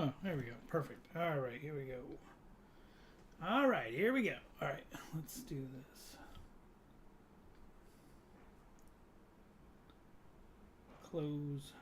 Oh, there we go. Perfect. All right, here we go. All right, here we go. All right, let's do this. Close.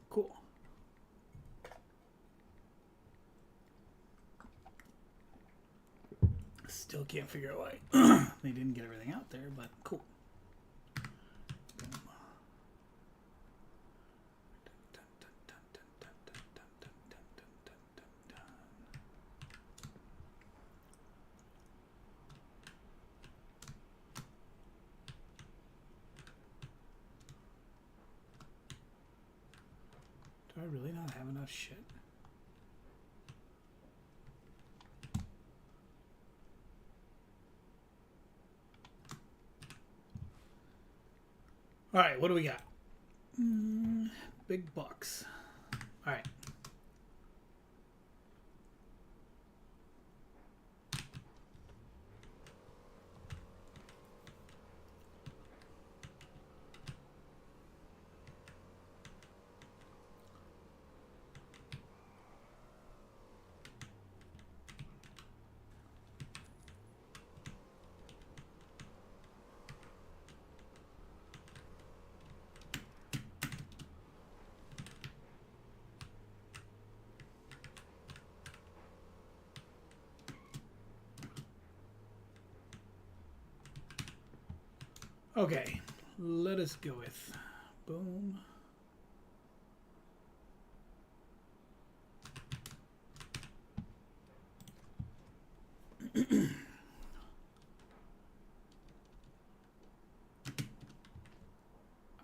Cool. Still can't figure out why they didn't get everything out there, but cool. Do I really not have enough shit? All right, what do we got? Big bucks. All right. Okay, let us go with boom.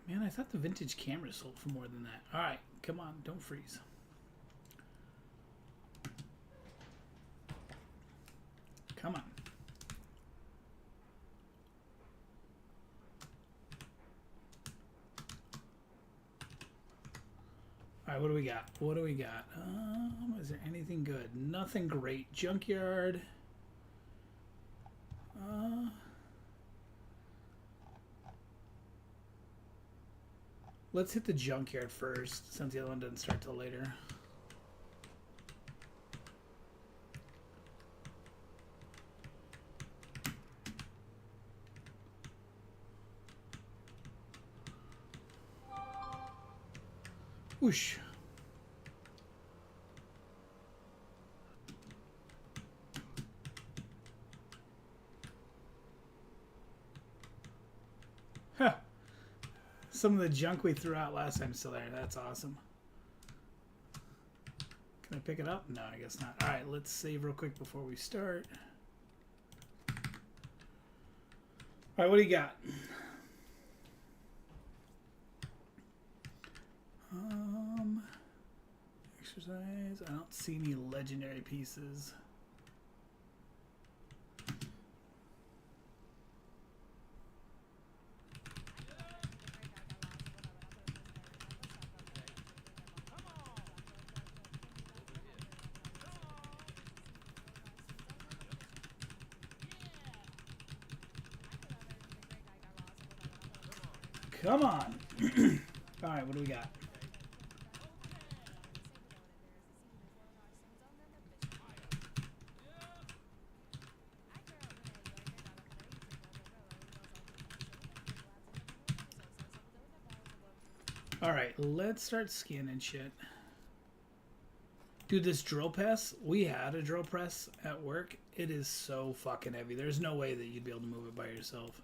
Man, I thought the vintage camera sold for more than that. All right, come on, don't freeze. Come on. All right, what do we got? What do we got? Is there anything good? Nothing great. Junkyard. Let's hit the junkyard first, since the other one doesn't start till later. Whoosh. Huh. Some of the junk we threw out last time is still there. That's awesome. Can I pick it up? No, I guess not. All right, let's save real quick before we start. All right, what do you got? Exercise. I don't see any legendary pieces. Come on. All right, what do we got? All right, let's start scanning shit. Dude, this drill press, we had a drill press at work. It is so fucking heavy. There's no way that you'd be able to move it by yourself.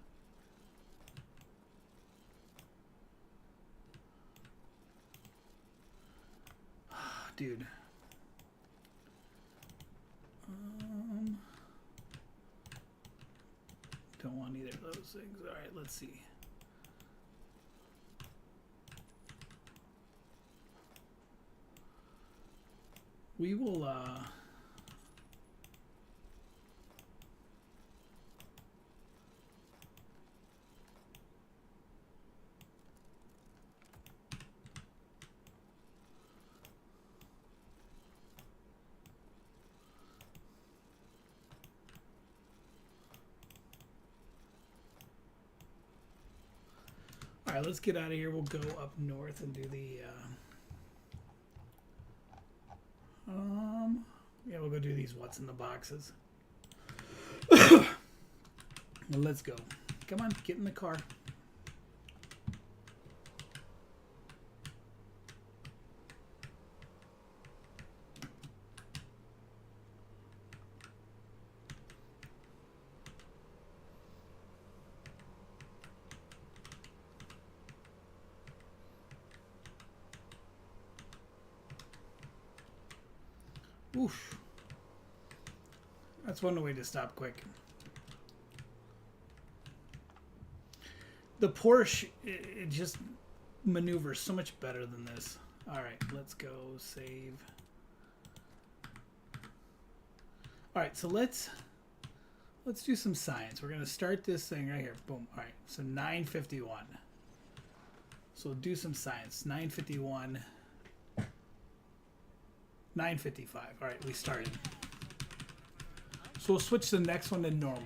Dude. Don't want either of those things. All right, let's see. We will, all right, let's get out of here. We'll go up north and do the, yeah, we'll go do these what's in the boxes. Well, let's go. Come on, get in the car. Oof. That's one way to stop quick. The Porsche, it just maneuvers so much better than this. All right, let's go save. All right, so let's do some science. We're gonna start this thing right here. Boom. All right, so 951. So we'll do some science. 951. 955. All right, we started. So we'll switch the next one to normal.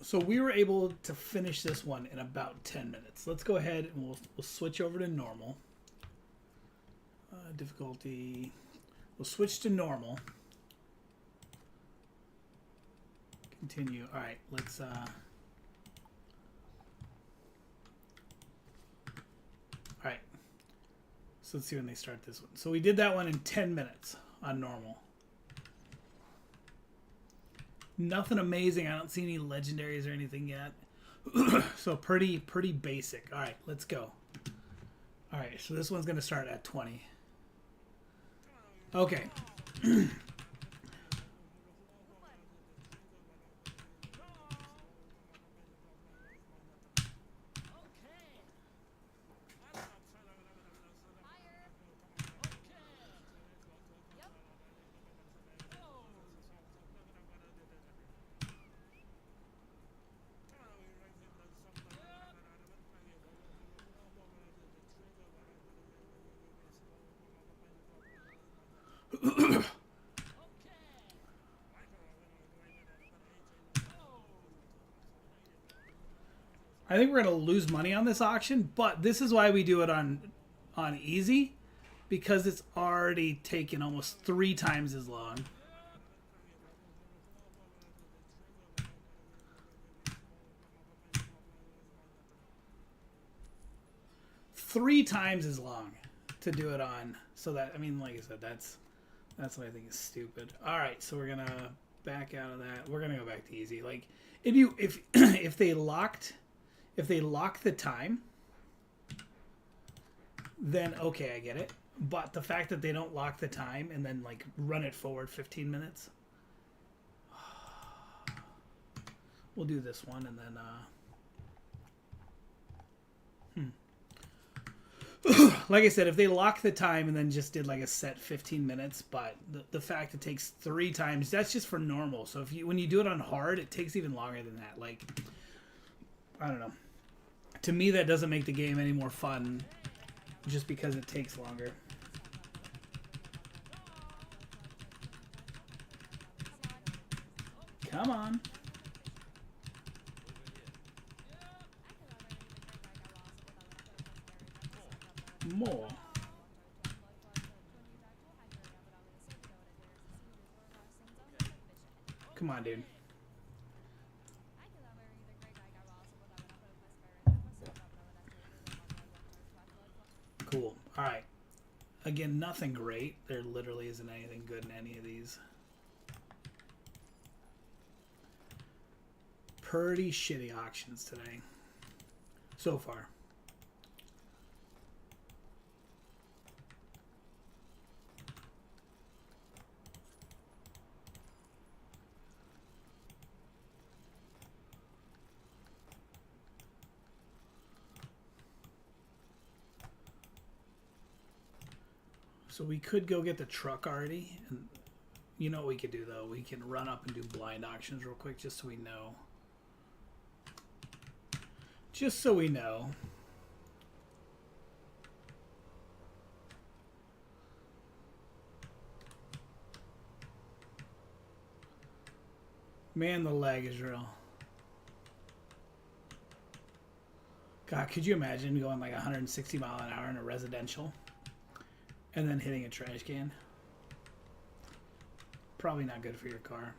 So we were able to finish this one in about 10 minutes. Let's go ahead and we'll switch over to normal. Difficulty. We'll switch to normal. Continue. All right, let's. All right. So let's see when they start this one. So we did that one in 10 minutes on normal. Nothing amazing. I don't see any legendaries or anything yet. So pretty basic. All right, let's go. All right, so this one's going to start at 20. Okay. I think we're going to lose money on this auction, but this is why we do it on easy, because it's already taken almost 3 times as long. Three times as long to do it on. So that, I mean, like I said, that's what I think is stupid. All right, so we're going to back out of that. We're going to go back to easy. Like if they lock the time, then okay, I get it. But the fact that they don't lock the time and then like run it forward 15 minutes. We'll do this one and then like I said, if they lock the time and then just did like a set 15 minutes, but the fact it takes 3 times, that's just for normal. So when you do it on hard, it takes even longer than that. Like, I don't know. To me, that doesn't make the game any more fun just because it takes longer. Come on. More. Come on, dude. Cool. All right. Again, nothing great. There literally isn't anything good in any of these. pretty shitty auctions today so far. So we could go get the truck already. And you know what we could do, though? We can run up and do blind auctions real quick just so we know. Just so we know. Man, the lag is real. God, could you imagine going like 160 mile an hour in a residential and then hitting a trash can? Probably not good for your car.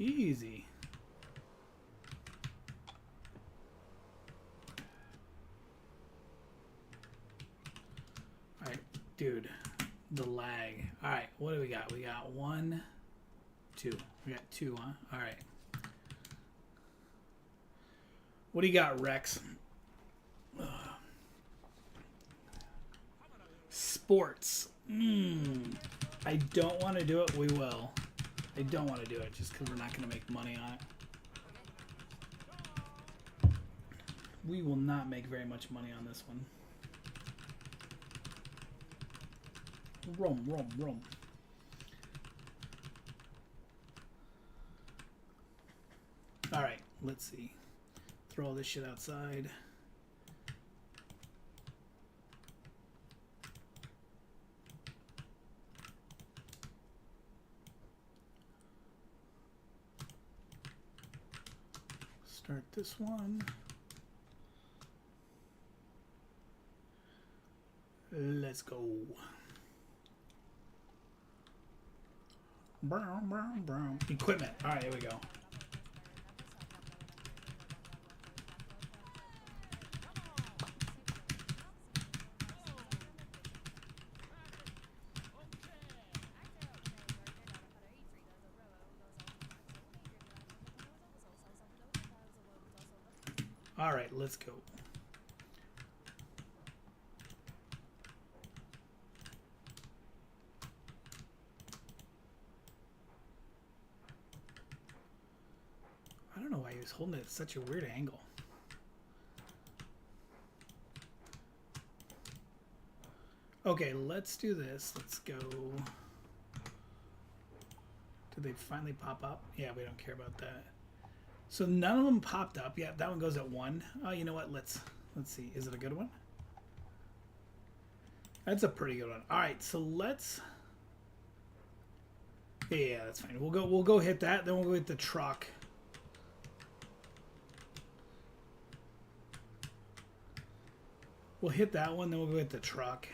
Easy. All right, dude, the lag. All right, what do we got? We got 1, 2. We got 2, huh? All right. What do you got, Rex? Sports. I don't want to do it. We will. I don't want to do it just because we're not going to make money on it. We will not make very much money on this one. Rum. All right, let's see. Throw all this shit outside. Start this one. Let's go. Brown. Equipment. All right, here we go. All right, let's go. I don't know why he was holding it at such a weird angle. Okay, let's do this. Let's go. Did they finally pop up? Yeah, we don't care about that. So none of them popped up. Yeah, that one goes at 1. Oh, you know what? Let's see. Is it a good one? That's a pretty good one. All right, so let's. Yeah, that's fine. We'll go hit that. Then we'll go hit the truck. We'll hit that one. Then we'll go hit the truck.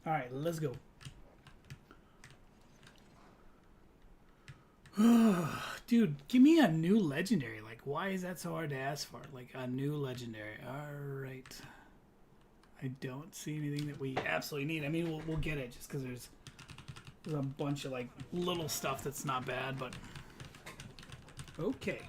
All right, let's go. Dude, give me a new legendary. Like, why is that so hard to ask for? Like, a new legendary. All right. I don't see anything that we absolutely need. I mean, we'll get it just because there's a bunch of, like, little stuff that's not bad, but... Okay.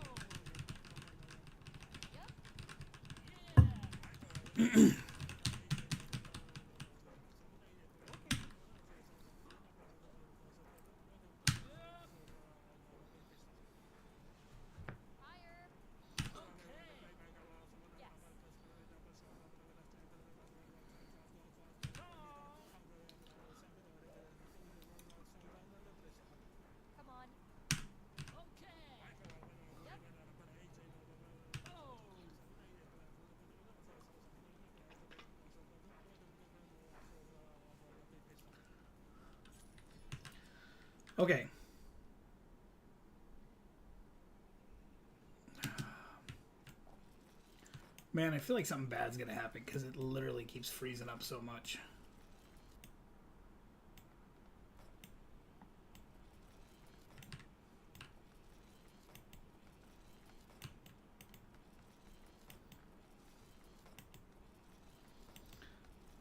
Okay. Man, I feel like something bad's gonna happen because it literally keeps freezing up so much.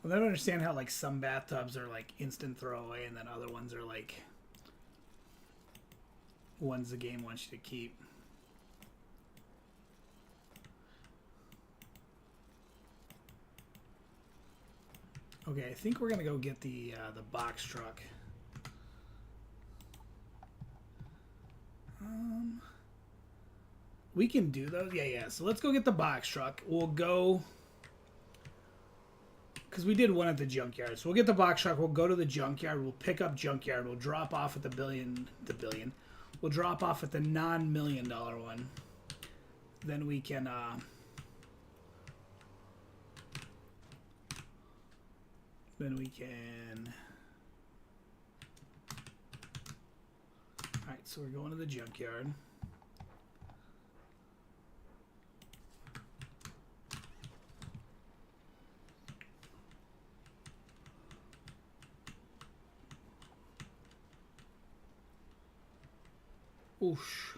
I don't understand how like some bathtubs are like instant throwaway and then other ones are like ones the game wants you to keep. Okay, I think we're gonna go get the box truck. We can do those. Yeah. So let's go get the box truck. We'll go because we did one at the junkyard. So we'll get the box truck. We'll go to the junkyard. We'll pick up junkyard. We'll drop off at the billion. We'll drop off at the non-$1,000,000 one. Then we can. Then we can. All right. So we're going to the junkyard. Oosh.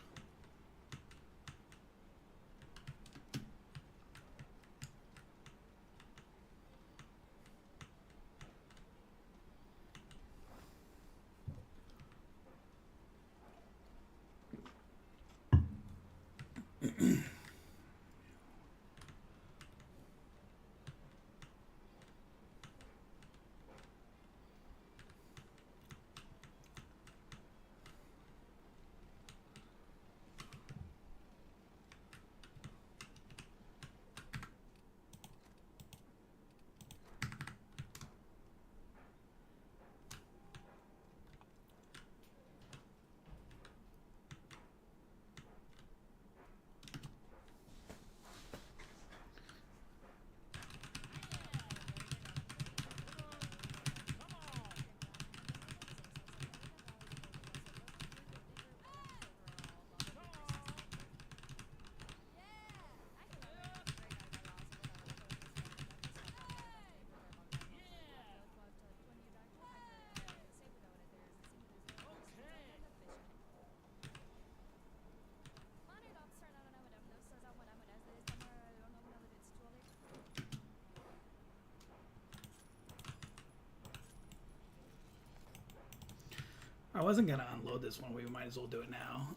I wasn't gonna unload this one. We might as well do it now.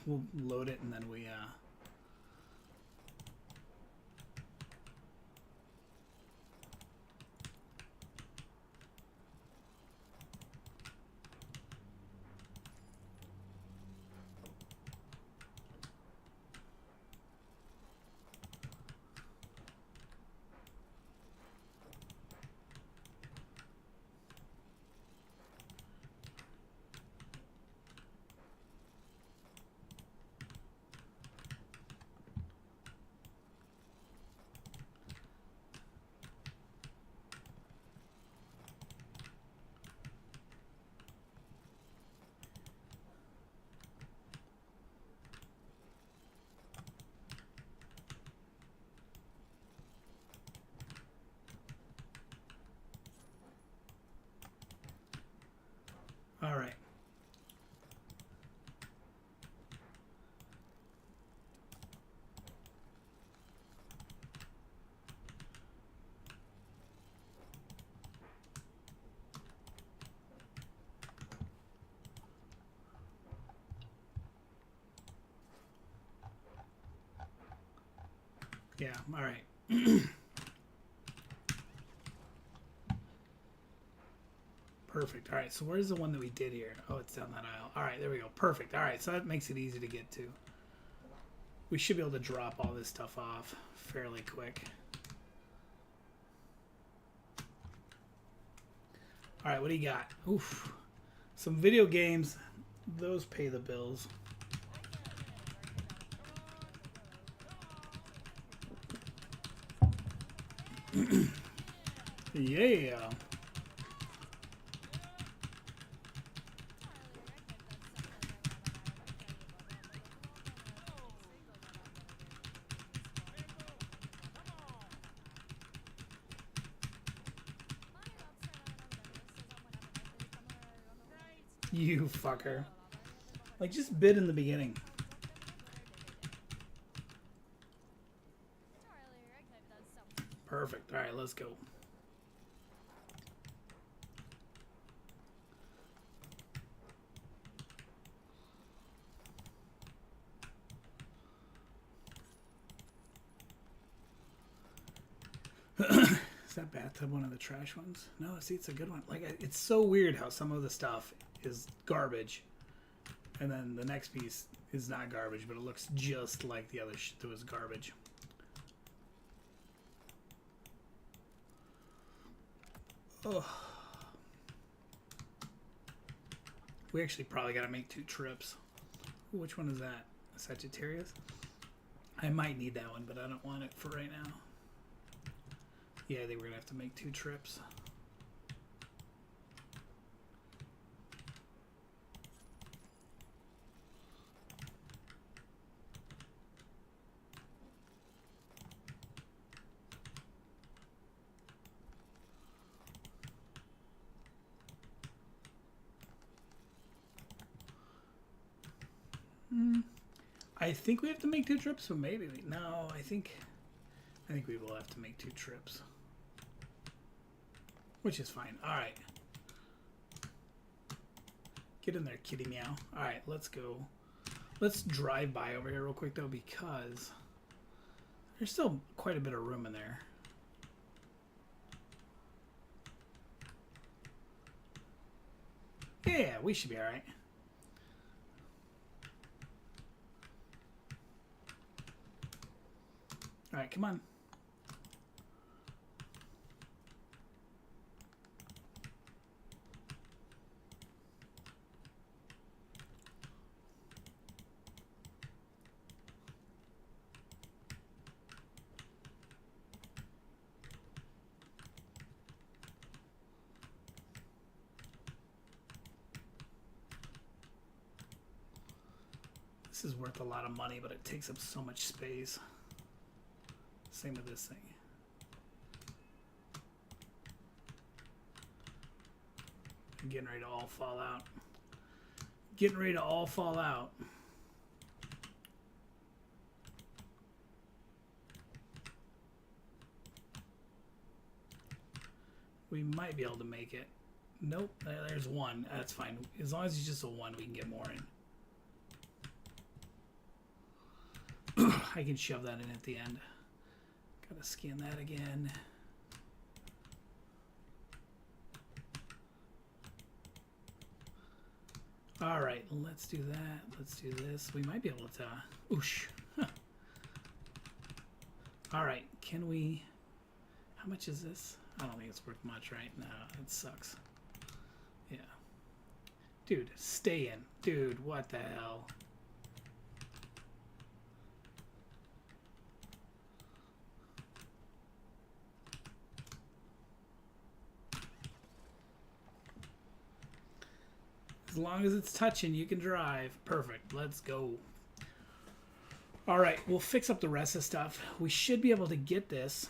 We'll load it and then we. All right. Yeah, all right. Perfect. All right, so where's the one that we did here? Oh, it's down that aisle. All right, there we go. Perfect. All right, so that makes it easy to get to. We should be able to drop all this stuff off fairly quick. All right, what do you got? Oof. Some video games. Those pay the bills. Yeah. You fucker. Like, just bid in the beginning. Perfect. Alright, let's go. Is that bathtub one of the trash ones? No, see, it's a good one. Like, it's so weird how some of the stuff is garbage, and then the next piece is not garbage, but it looks just like the other shit that was garbage. Oh. We actually probably got to make 2 trips. Ooh, which one is that? Sagittarius? I might need that one, but I don't want it for right now. Yeah, they were going to have to make 2 trips. I think we have to make 2 trips, but maybe no. I think we will have to make 2 trips, which is fine. All right, get in there, kitty meow. All right, let's go. Let's drive by over here real quick though, because there's still quite a bit of room in there. Yeah, we should be all right. All right, come on. This is worth a lot of money, but it takes up so much space. Same with this thing. I'm getting ready to all fall out. Getting ready to all fall out. We might be able to make it. Nope, there's one. That's fine. As long as it's just a 1, we can get more in. I can shove that in at the end. Gotta scan that again. All right, let's do that. Let's do this. We might be able to. Oosh. Huh. All right, can we? How much is this? I don't think it's worth much, right? No, it sucks. Yeah. Dude, stay in. Dude, what the hell? As long as it's touching, you can drive. Perfect. Let's go. All right, we'll fix up the rest of the stuff. We should be able to get this.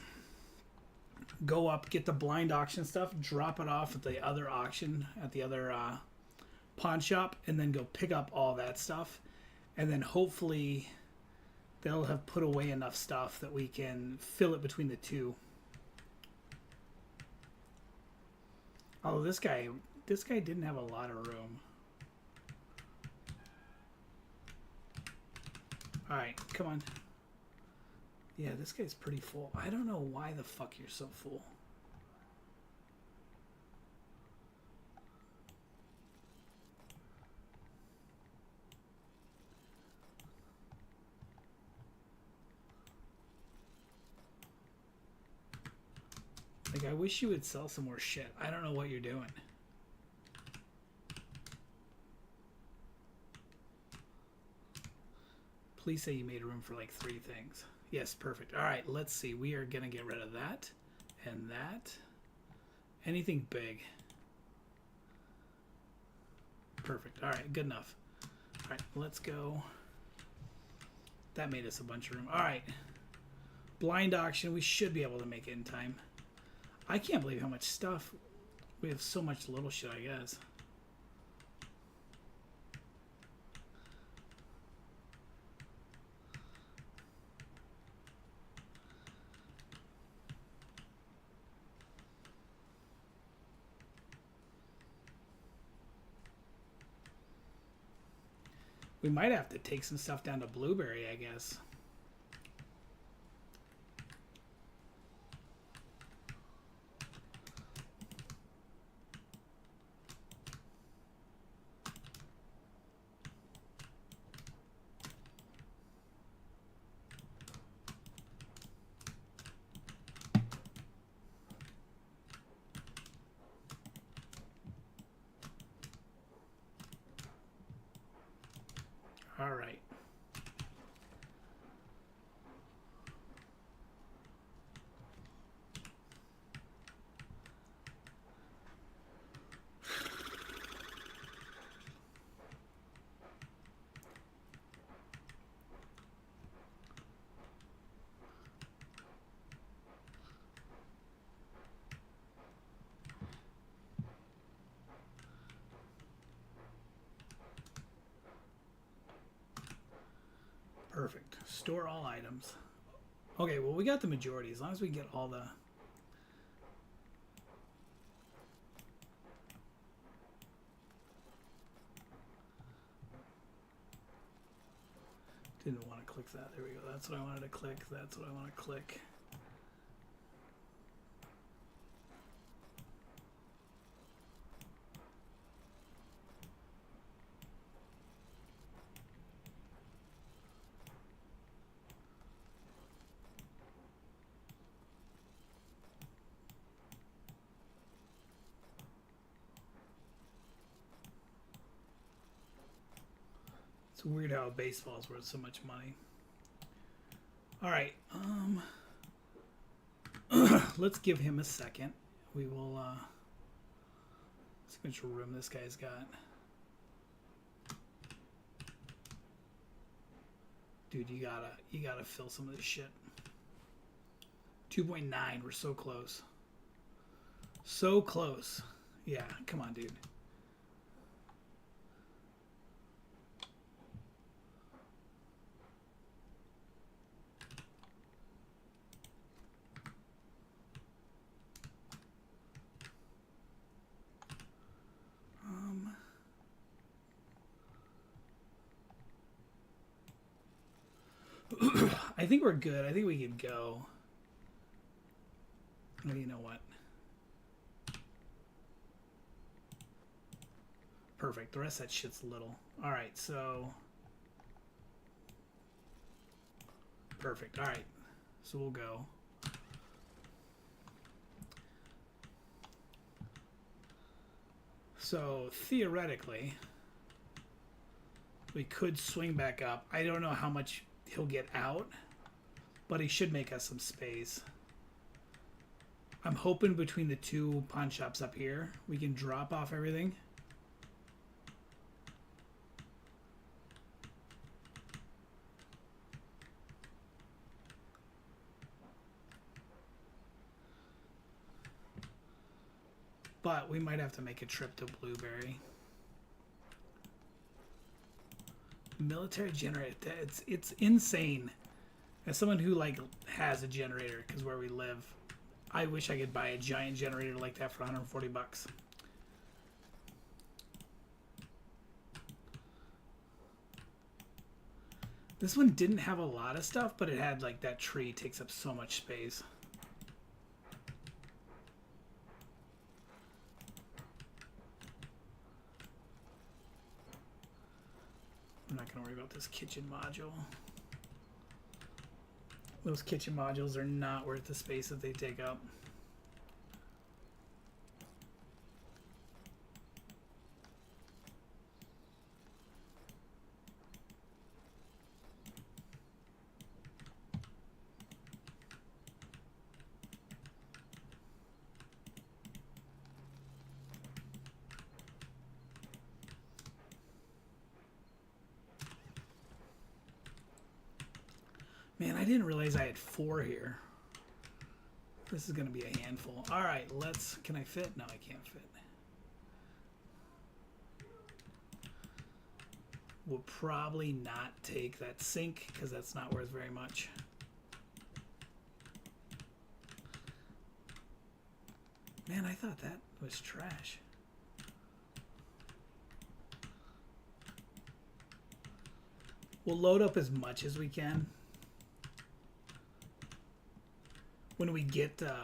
Go up, get the blind auction stuff, drop it off at the other auction, at the other pawn shop, and then go pick up all that stuff. And then hopefully they'll have put away enough stuff that we can fill it between the 2. Oh, this guy didn't have a lot of room. All right, come on. Yeah, this guy's pretty full. I don't know why the fuck you're so full. Like, I wish you would sell some more shit. I don't know what you're doing. Please say you made room for like 3 things. Yes, perfect. All right, let's see. We are going to get rid of that and that. Anything big. Perfect. All right, good enough. All right, let's go. That made us a bunch of room. All right. Blind auction. We should be able to make it in time. I can't believe how much stuff. We have so much little shit, I guess. We might have to take some stuff down to Blueberry, I guess. All right. Perfect. Store all items. Okay, well, we got the majority. As long as we get all the... Didn't want to click that. There we go. That's what I wanted to click. That's what I want to click. It's weird how baseball is worth so much money. All right. Let's give him a second. We will see how much room this guy's got. Dude, you gotta fill some of this shit. 2.9, we're so close. So close. Yeah, come on, dude. I think we're good. I think we could go. Well, you know what? Perfect. The rest of that shit's little. All right, so perfect. All right, so we'll go. So theoretically, we could swing back up. I don't know how much he'll get out, but he should make us some space. I'm hoping between the two pawn shops up here, we can drop off everything. But we might have to make a trip to Blueberry. Military generator. It's insane. As someone who like has a generator, because where we live, I wish I could buy a giant generator like that for 140 bucks. This one didn't have a lot of stuff, but it had like that tree takes up so much space. I'm not going to worry about this kitchen module. Those kitchen modules are not worth the space that they take up. Man, I didn't realize I had 4 here. This is going to be a handful. All right, let's... Can I fit? No, I can't fit. We'll probably not take that sink because that's not worth very much. Man, I thought that was trash. We'll load up as much as we can. When we get to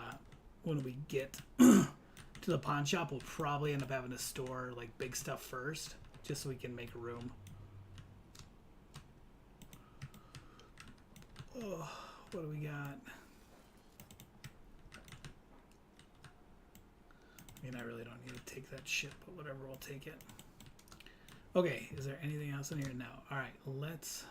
the pawn shop, we'll probably end up having to store like big stuff first, just so we can make room. Oh, what do we got? I mean, I really don't need to take that shit, but whatever, we'll take it. Okay, is there anything else in here? No. All right, let's...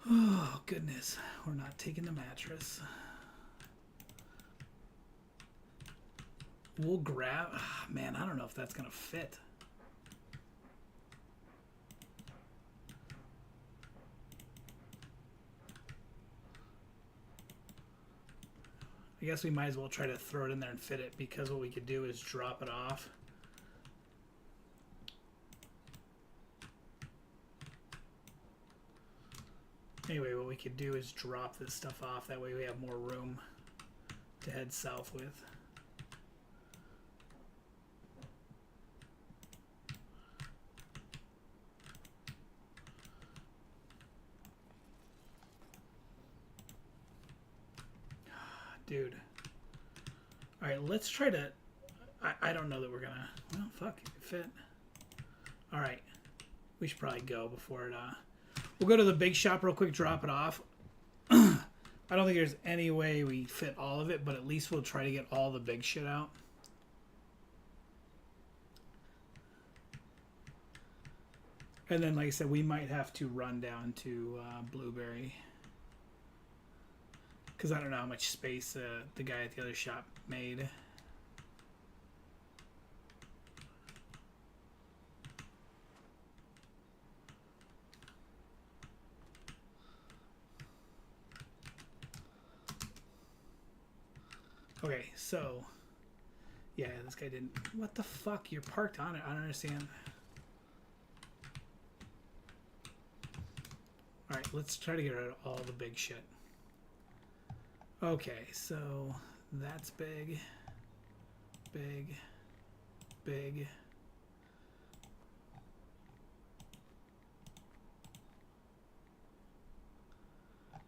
Oh, goodness. We're not taking the mattress. We'll grab... Oh, man, I don't know if that's going to fit. I guess we might as well try to throw it in there and fit it, because what we could do is drop it off. Anyway, what we could do is drop this stuff off. That way we have more room to head south with. Dude. Alright, let's try to... I don't know that we're gonna... Well, fuck, it could fit. Alright. We should probably go before it... We'll go to the big shop real quick, drop it off. I don't think there's any way we fit all of it, but at least we'll try to get all the big shit out. And then, like I said, we might have to run down to Blueberry. Because I don't know how much space the guy at the other shop made. Okay, so... Yeah, this guy didn't... What the fuck? You're parked on it. I don't understand. Alright, let's try to get rid of all the big shit. Okay, so that's big, big, big.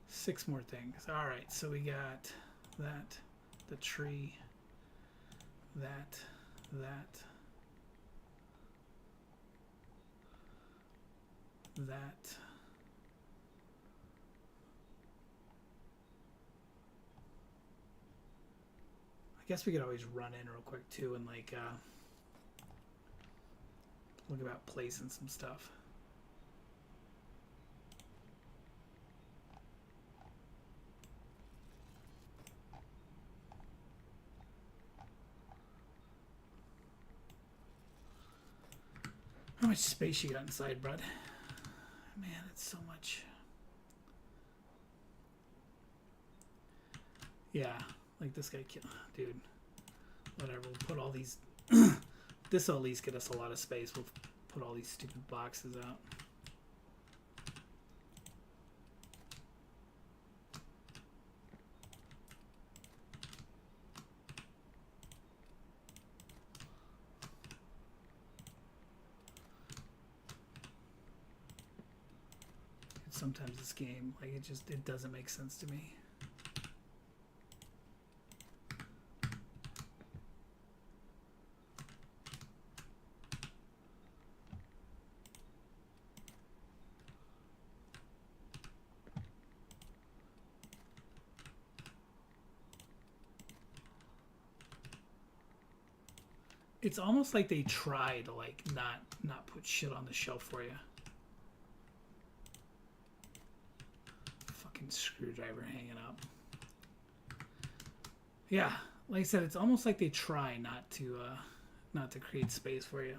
Six more things. All right, so we got that, the tree, that, that, that. I guess we could always run in real quick too and like look about placing some stuff. How much space you got inside, bud? Man, it's so much. Yeah. Like this guy, dude. Whatever. We'll put all these. This will at least get us a lot of space. We'll put all these stupid boxes out. Sometimes this game, like it doesn't make sense to me. It's almost like they try to like not put shit on the shelf for you. Fucking screwdriver hanging up. Yeah, like I said, it's almost like they try not to create space for you.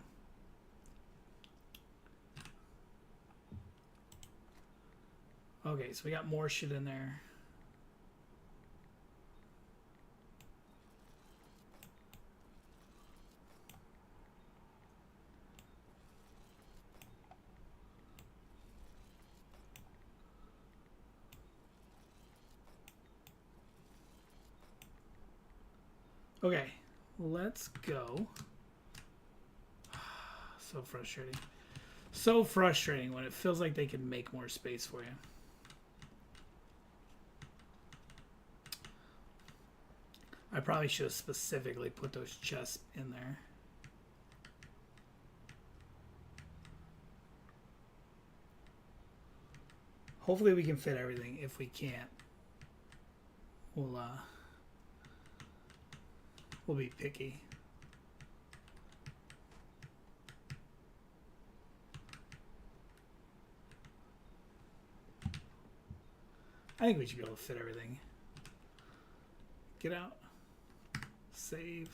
Okay, so we got more shit in there. Okay, let's go. So frustrating. So frustrating when it feels like they can make more space for you. I probably should have specifically put those chests in there. Hopefully we can fit everything. If we can't, we'll be picky. I think we should be able to fit everything. Get out. Save.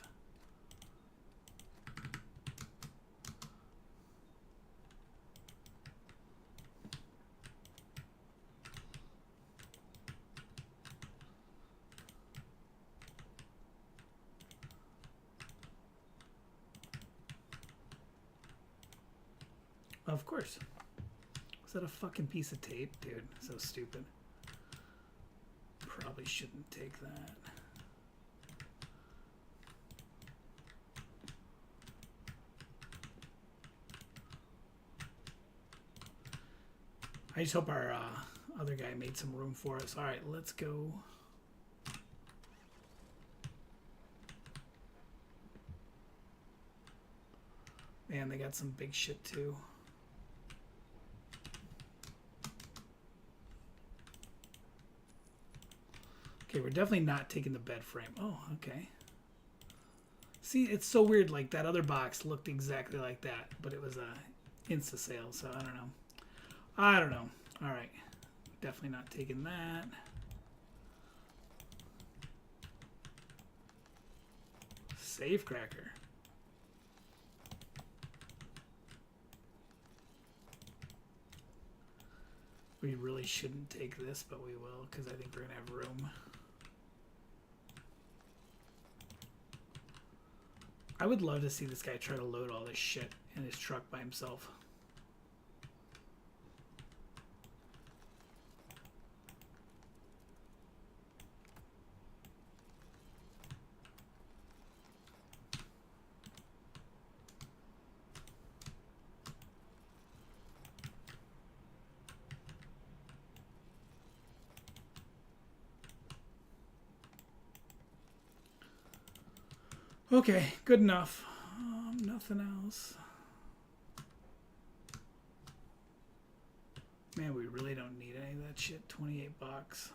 Of course. Was that a fucking piece of tape? Dude, so stupid. Probably shouldn't take that. I just hope our other guy made some room for us. All right, let's go. Man, they got some big shit too. Okay, we're definitely not taking the bed frame. Oh, okay. See, it's so weird. Like, that other box looked exactly like that, but it was a Insta sale, so I don't know. I don't know. All right. Definitely not taking that. Safecracker. We really shouldn't take this, but we will, because I think we're going to have room. I would love to see this guy try to load all this shit in his truck by himself. Okay, good enough. Nothing else. Man, we really don't need any of that shit. 28 bucks.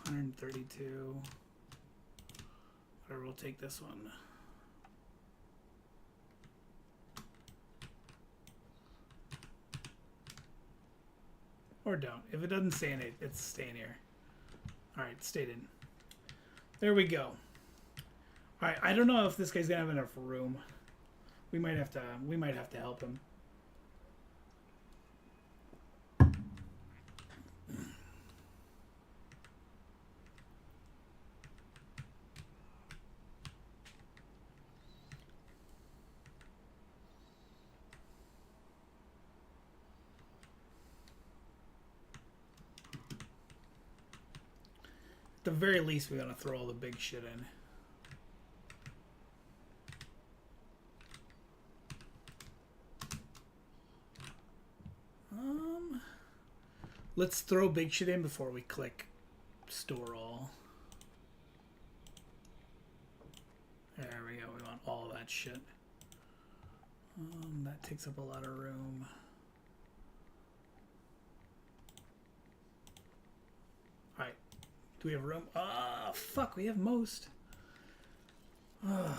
$132. Whatever, we'll take this one. Or don't. If it doesn't stay in it, it's staying here. Alright, stayed in. There we go. Alright, I don't know if this guy's gonna have enough room. We might have to help him. At the very least, we gotta throw all the big shit in. Let's throw big shit in before we click store all. There we go. We want all that shit. That takes up a lot of room. Alright. Do we have room? Ah, fuck. We have most. I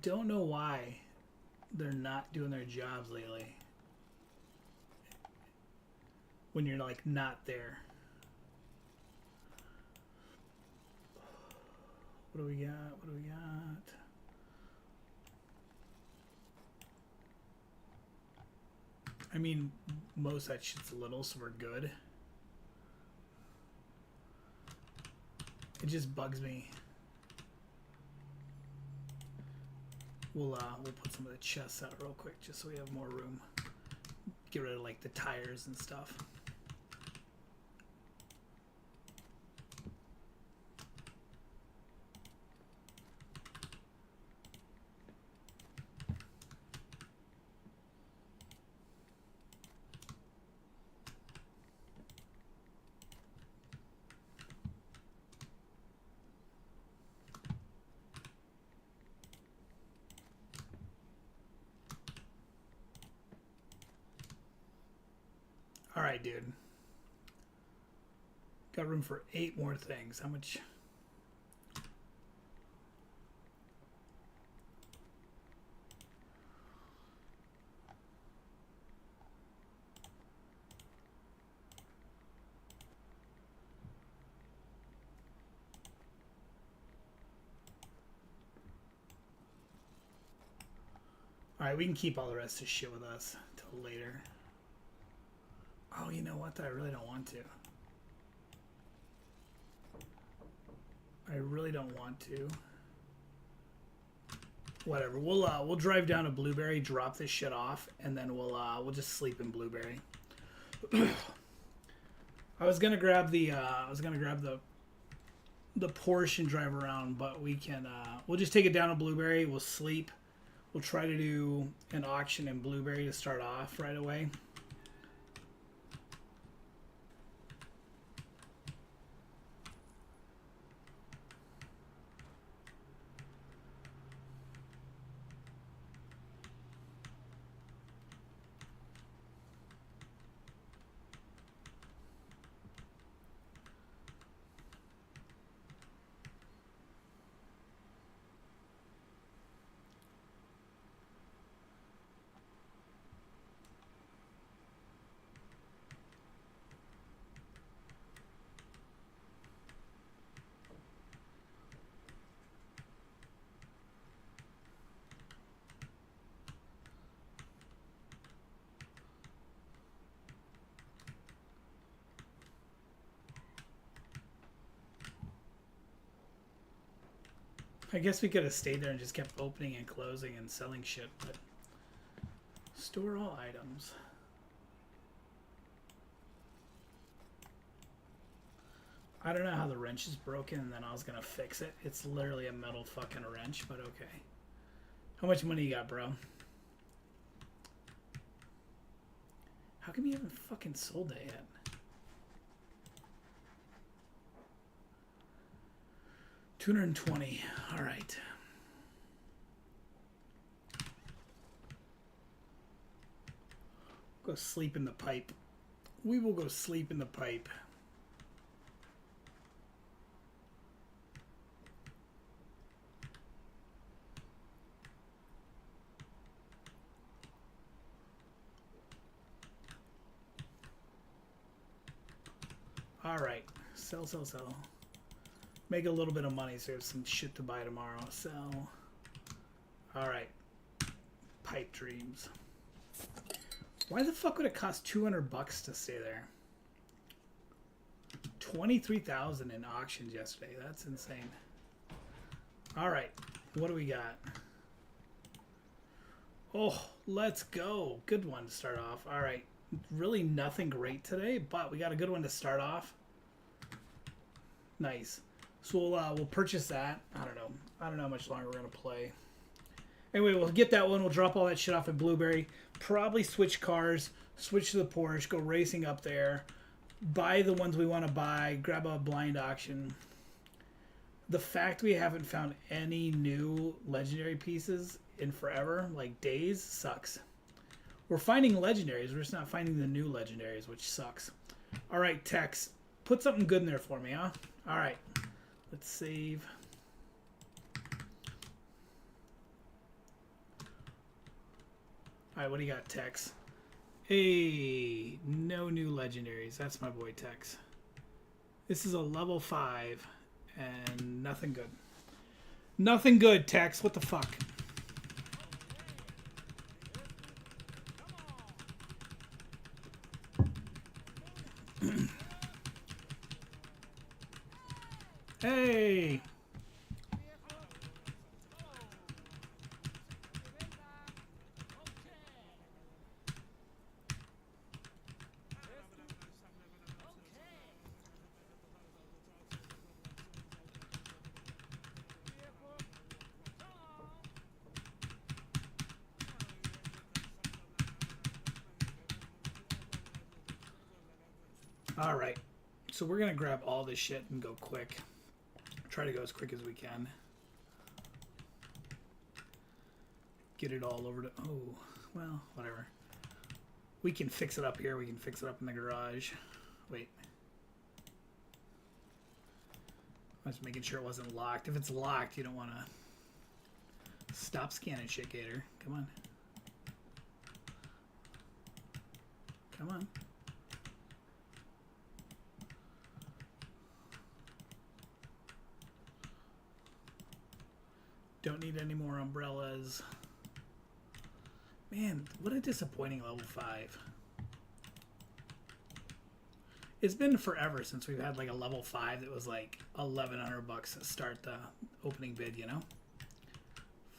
don't know why they're not doing their jobs lately. When you're like not there. What do we got? What do we got? I mean, most of that shit's little, so we're good. It just bugs me. We'll put some of the chests out real quick just so we have more room. get rid of like the tires and stuff. All right, dude. Got room for 8 more things. How much? All right, we can keep all the rest of shit with us until later. Oh, you know what? I really don't want to. I really don't want to. Whatever. We'll drive down to Blueberry, drop this shit off, and then we'll just sleep in Blueberry. I was gonna grab the Porsche and drive around, but we can we'll just take it down to Blueberry. We'll sleep. We'll try to do an auction in Blueberry to start off right away. I guess we could have stayed there and just kept opening and closing and selling shit, but store all items. I don't know how the wrench is broken, and then I was gonna fix it. It's literally a metal fucking wrench, but okay. How much money you got, bro? How come you haven't fucking sold that yet? $220. All right. Go sleep in the pipe. We will go sleep in the pipe. All right. Sell, sell, sell. Make a little bit of money so we have some shit to buy tomorrow. Sell. All right. Pipe dreams. Why the fuck would it cost $200 to stay there? 23,000 in auctions yesterday. That's insane. All right. What do we got? Oh, let's go. Good one to start off. All right. Really nothing great today, but we got a good one to start off. Nice. So we'll purchase that. I don't know how much longer we're gonna play. Anyway, we'll get that one. We'll drop all that shit off at Blueberry. Probably switch cars, switch to the Porsche, go racing up there, buy the ones we want to buy, grab a blind auction. The fact we haven't found any new legendary pieces in forever, like days, sucks. We're finding legendaries. We're just not finding the new legendaries, which sucks. All right, Tex, put something good in there for me, huh? All right. Let's save. All right, what do you got, Tex? Hey, no new legendaries. That's my boy, Tex. This is a level 5 and nothing good. Nothing good, Tex. What the fuck? Hey! All right. So we're going to grab all this shit and go quick. Try to go as quick as we can. Get it all over to... Oh, well, whatever. We can fix it up here. We can fix it up in the garage. Wait. I was making sure it wasn't locked. If it's locked, you don't want to... Stop scanning shit, Gator. Come on. Come on. Don't need any more umbrellas. Man, what a disappointing level 5. It's been forever since we've had like a level 5 that was like $1,100 to start the opening bid, you know?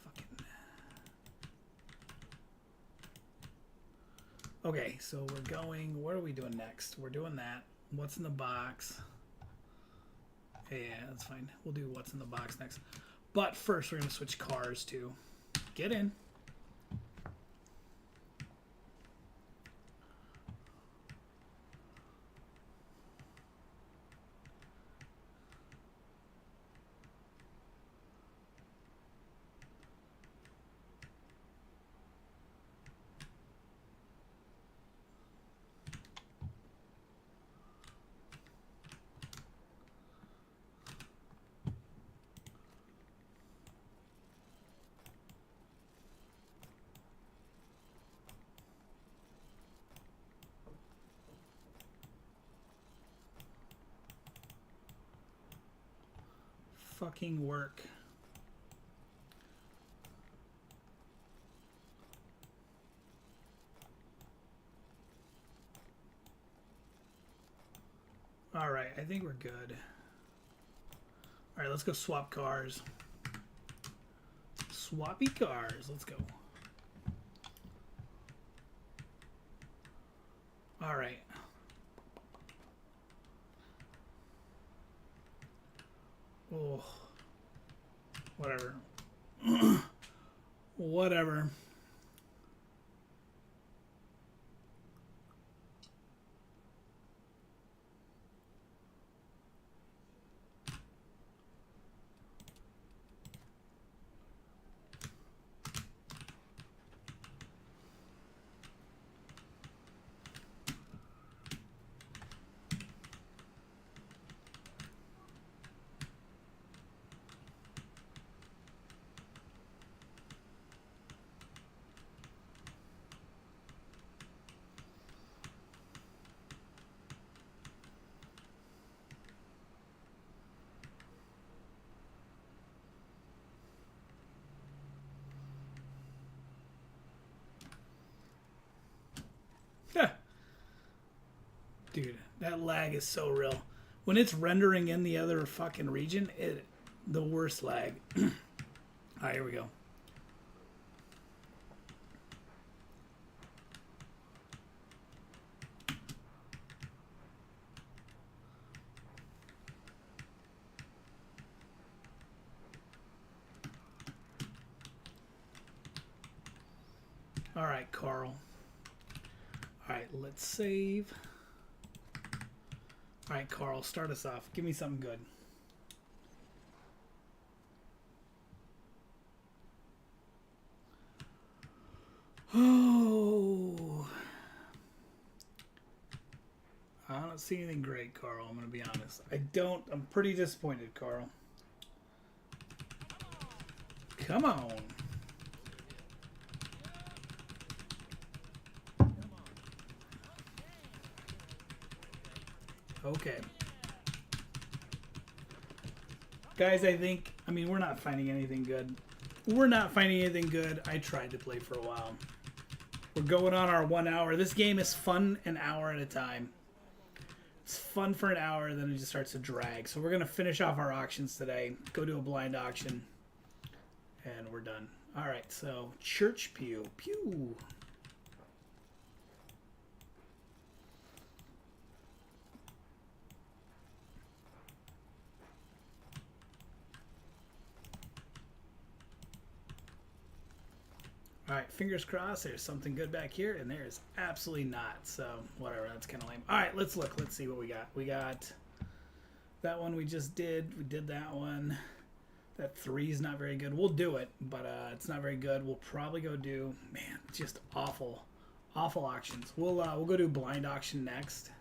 Fucking. Okay, so we're going. What are we doing next? We're doing that. What's in the box? Yeah, that's fine. We'll do what's in the box next. But first, we're going to switch cars to get in. Fucking work. All right, I think we're good. All right, let's go swap cars. Swappy cars. Let's go. All right. Oh, whatever. Whatever. Dude, that lag is so real. When it's rendering in the other fucking region, the worst lag. Alright, here we go. Alright, Carl. Alright, let's save. Alright, Carl, start us off. Give me something good. Oh. I don't see anything great, Carl. I'm going to be honest. I'm pretty disappointed, Carl. Come on. Okay. Guys, I mean, we're not finding anything good. We're not finding anything good. I tried to play for a while. We're going on our 1 hour. This game is fun an hour at a time. It's fun for an hour, then it just starts to drag. So we're going to finish off our auctions today. Go to a blind auction. And we're done. All right, so Church Pew. Pew. All right, fingers crossed. There's something good back here, and there is absolutely not. So whatever, that's kind of lame. All right, let's look. Let's see what we got. We got that one we just did. We did that one. That 3 is not very good. We'll do it, but it's not very good. We'll probably go do, man, just awful, awful auctions. We'll go do blind auction next.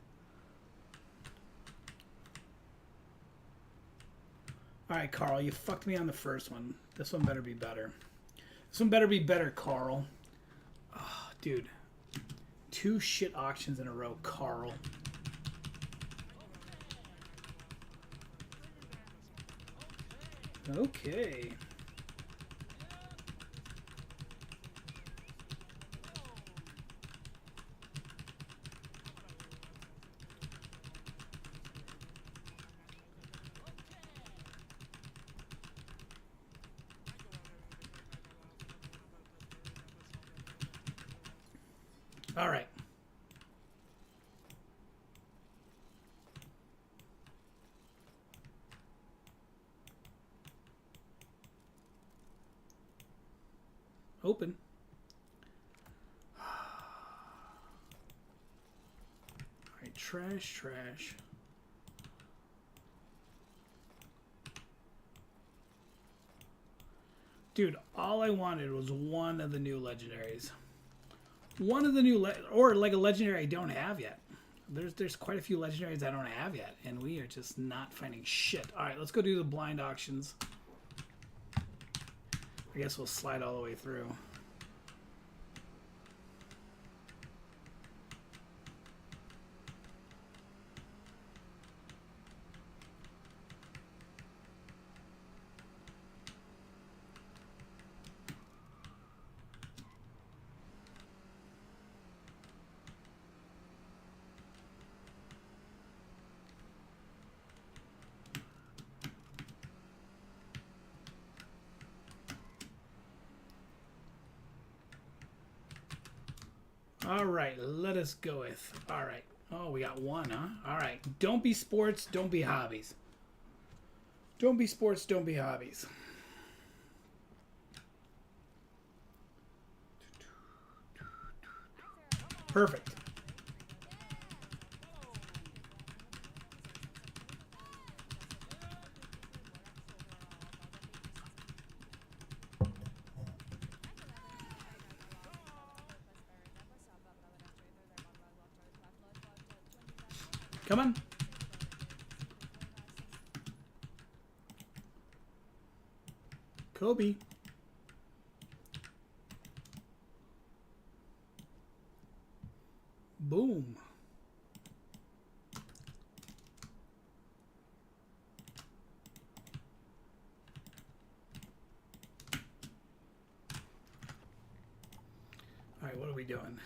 All right, Carl, you fucked me on the first one. This one better be better. This one better be better, Carl. Oh, dude. 2 shit auctions in a row, Carl. Okay. All right. Open. All right, trash, trash. Dude, all I wanted was one of the new legendaries. One of the new, or like a legendary I don't have yet. There's quite a few legendaries I don't have yet, and we are just not finding shit. All right, let's go do the blind auctions. I guess we'll slide all the way through. All right, let us go with. All right. Oh, we got one, huh? All right. Don't be sports, don't be hobbies. Don't be sports, don't be hobbies. Perfect. Come on. Kobe. Boom. All right, what are we doing?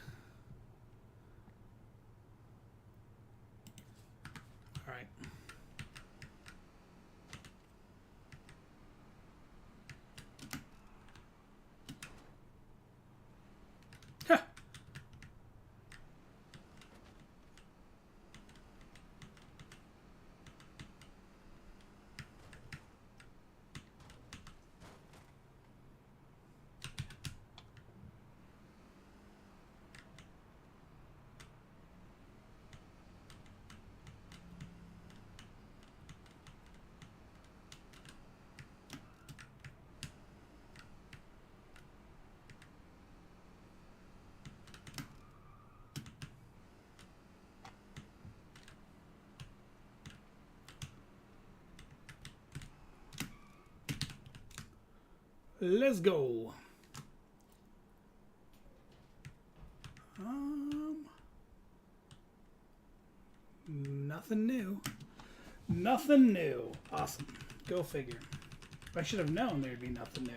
All right. Huh. Let's go. Nothing new. Nothing new. Awesome. Go figure. I should have known there'd be nothing new.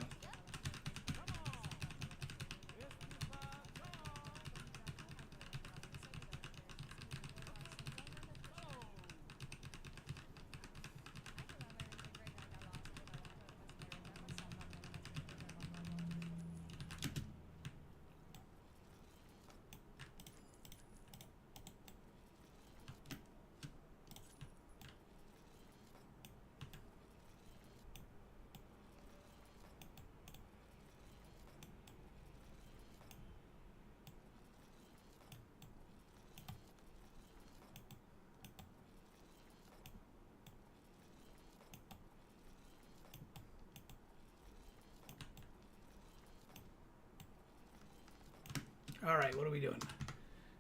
All right, what are we doing?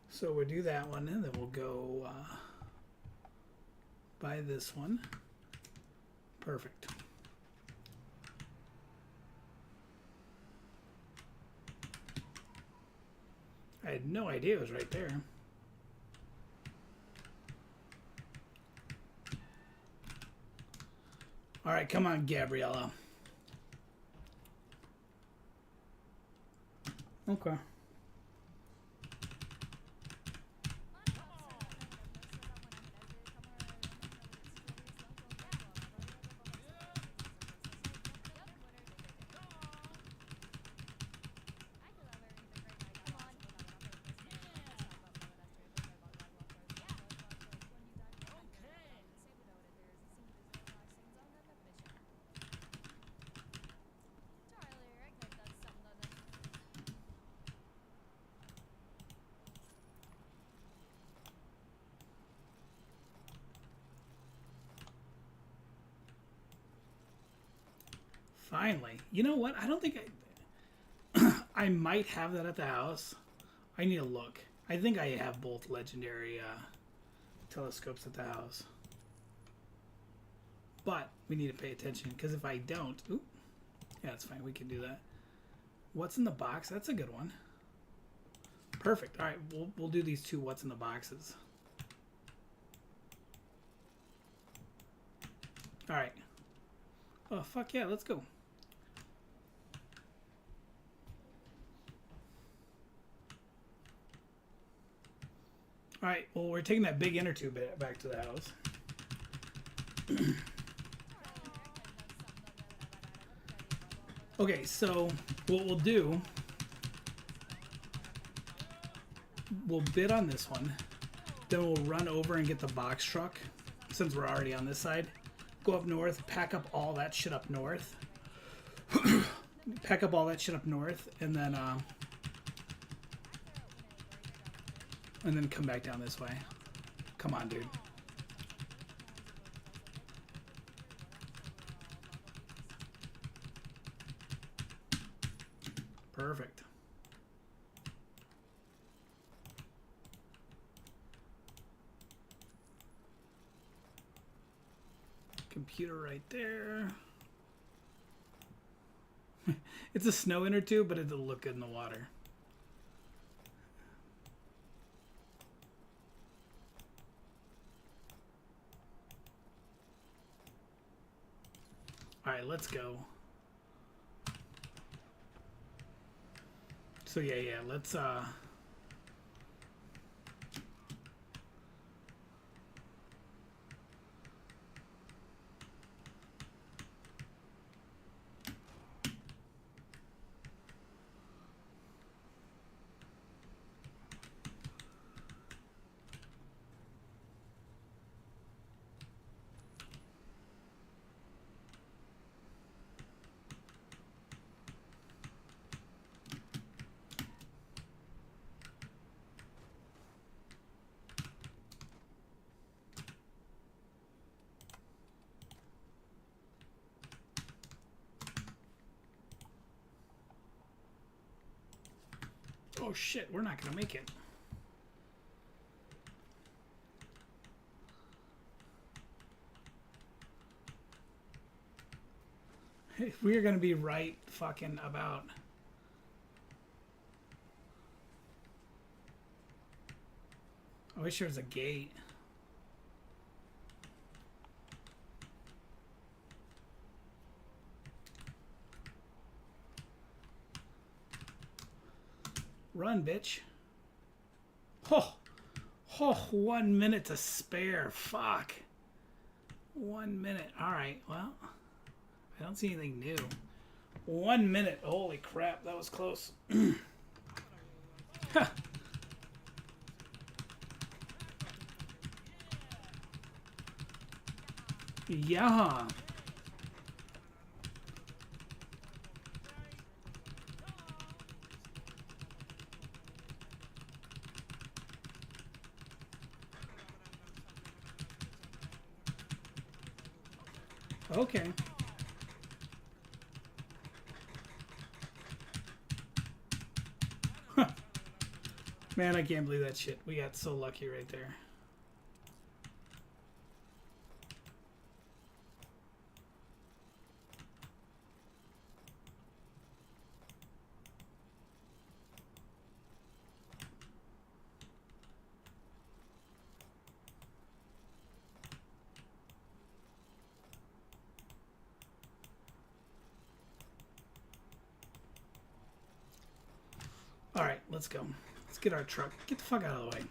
So we'll do that one, and then we'll go buy this one. Perfect. I had no idea it was right there. All right, come on, Gabriella. Okay. Finally. You know what? I don't think I might have that at the house. I need to look. I think I have both legendary telescopes at the house. But we need to pay attention, because if I don't... Oop, yeah, that's fine. We can do that. What's in the box? That's a good one. Perfect. All right, we'll do these two what's in the boxes. All right. Oh, fuck yeah, let's go. All right, well, we're taking that big inner tube back to the house. Okay, so what we'll do, we'll bid on this one, then we'll run over and get the box truck, since we're already on this side. Go up north, pack up all that shit up north. Pack up all that shit up north, and then come back down this way. Come on, dude. Perfect. Computer right there. It's a snow inner tube, but it'll look good in the water. All right, let's go. So yeah, let's oh shit, we're not gonna make it. We're gonna be right fucking about. I wish there was a gate. Run, bitch. Oh, 1 minute to spare. Fuck. 1 minute. All right, well, I don't see anything new. 1 minute. Holy crap, that was close. Huh. Yeah. Okay. Huh. Man, I can't believe that shit. We got so lucky right there. All right, let's go. Let's get our truck. Get the fuck out of the way.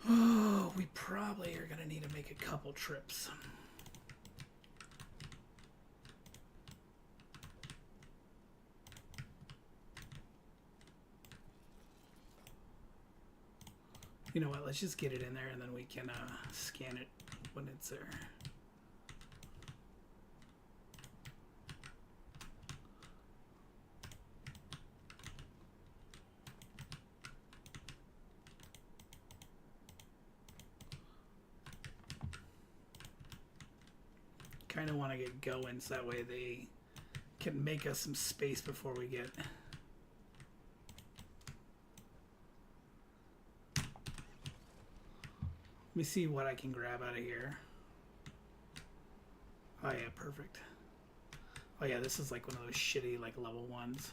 Oh, we probably are going to need to make a couple trips. You know what? Let's just get it in there and then we can scan it when it's there. Kind of want to get going so that way they can make us some space before we get... Let me see what I can grab out of here. Oh yeah, perfect. Oh yeah, this is like one of those shitty like level ones.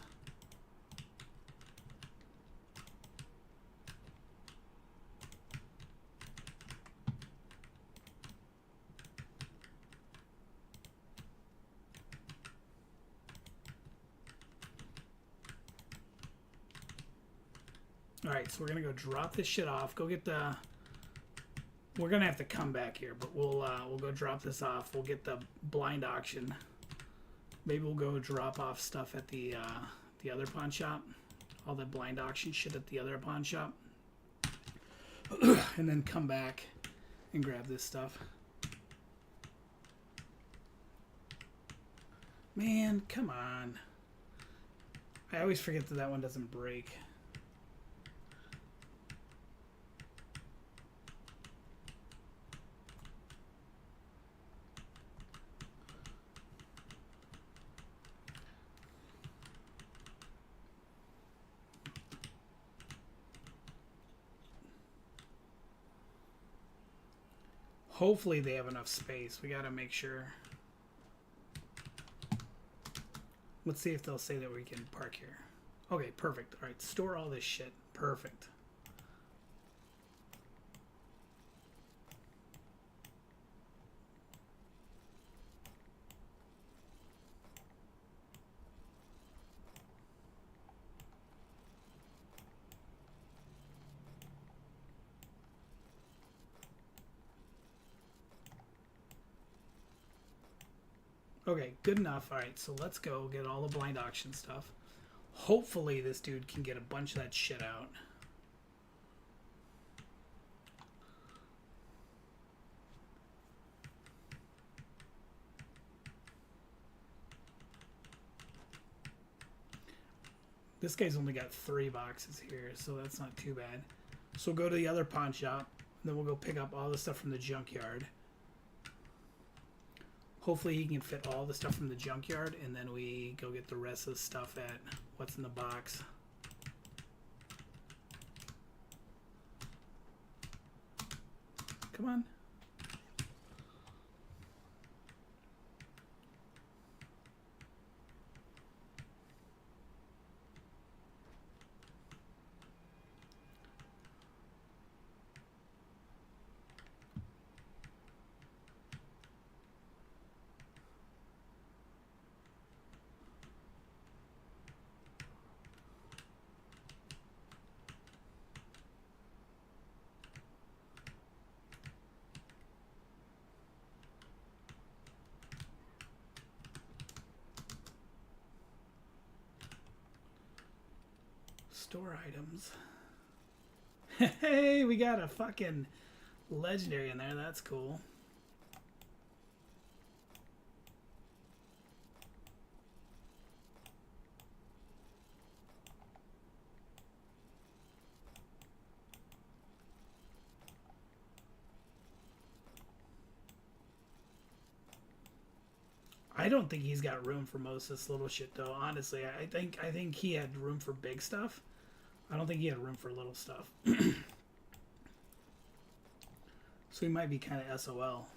Alright, so we're gonna go drop this shit off. Go get the... We're gonna have to come back here, but we'll go drop this off. We'll get the blind auction. Maybe we'll go drop off stuff at the other pawn shop. All the blind auction shit at the other pawn shop. And then come back and grab this stuff. Man, come on. I always forget that that one doesn't break. Hopefully they have enough space. We gotta make sure. Let's see if they'll say that we can park here. Okay, perfect. All right, store all this shit. Perfect. Okay, good enough. All right, so let's go get all the blind auction stuff. Hopefully this dude can get a bunch of that shit out. This guy's only got 3 boxes here, so that's not too bad. So we'll go to the other pawn shop, and then we'll go pick up all the stuff from the junkyard. Hopefully he can fit all the stuff from the junkyard, and then we go get the rest of the stuff at what's in the box. Come on. Store items. Hey, we got a fucking legendary in there. That's cool. I don't think he's got room for most of this little shit though. Honestly, I think he had room for big stuff. I don't think he had room for little stuff. So he might be kind of SOL.